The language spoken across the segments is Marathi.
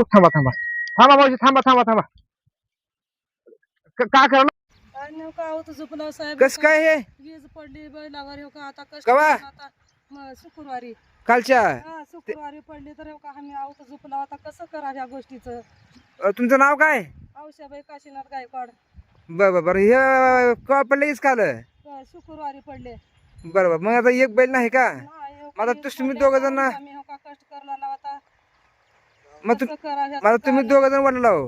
थांबा थांबा थांबा मावशी थांबा थांबा थांबा का करा कस काय हे वीज पडली बैलावर हो का आता कवा? आता शुक्रवारी कालच्या शुक्रवारी पडली तर हो का आम्ही आहोत झोपला आता कसं करा ह्या गोष्टीचं. तुमचं नाव काय? औषाबाई काशीनाथ गायकवाड. बरं हे का पडले काल? शुक्रवारी पडले. बरोबर मग आता एक बैल नाही का? नाही, हो का, मला वीज तुम्ही पडली दोघ आता जण आम्ही हो का कष्ट करला ना आता मग कसं करा ह्याचं मला तुम्ही काय? दोघ जण वडला हो.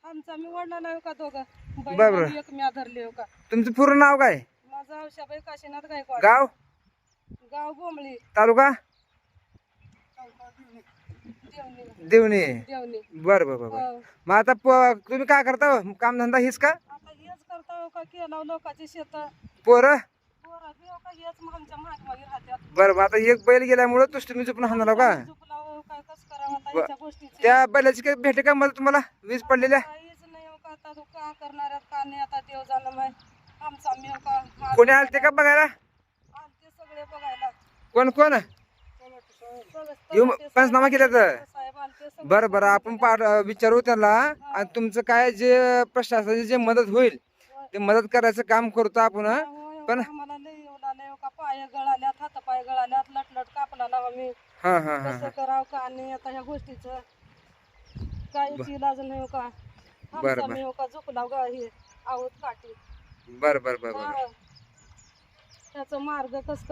आमचा मी वडला नाही हो का दोघं बरं. बैल एक मी धरले हो का. तुमचं पूर्ण नाव काय? माझं औषाबाई काशीनाथ गायकवाड. गाव गाव बोंबळी. तालुका देवणी. देवणी. देवणी. बरं हो. मग आता तुम्ही काय करता काम धंदा हेच का? आता हेच करता हो का केला लोकांची शेत पोरं पोरं बी हो का हेच मग आमच्या मागे राहत्यात. बरं आता एक बैल गेल्यामुळे तुम्ही झोपून हाणला का? झोपला हो काय कसं करावं आता ह्याच्या गोष्टीचं. त्या बैलाची काही भेटे का मला तुम्हाला वीज पडलेल्या? काहीच नाही हो का आता तो का करणार आहेत का नाही आता देव जाणं माय आमचा मी हो का कोणी आलते का बघायला? आलते सगळे बघायला. कोण कोण येऊ पंचनामा केला तर? साहेब आलते सगळे. बरं आपण विचारू त्याला आणि तुमचं काय जे प्रशासनाची जे मदत होईल ते मदत करायचं काम करतो आपण. हो, पण आम्हाला लय एवढा लय हो का पाय गळाल्यात हात पाय गळाल्यात लटलट कापला ना आम्ही हा कसं करावं का नाही आता ह्या गोष्टीचं काहीच इलाज नाही हो का. बरं, आमचा मी हो का झोपला ग हे आहोत काठी. बरं हा. त्याचा मार्ग कस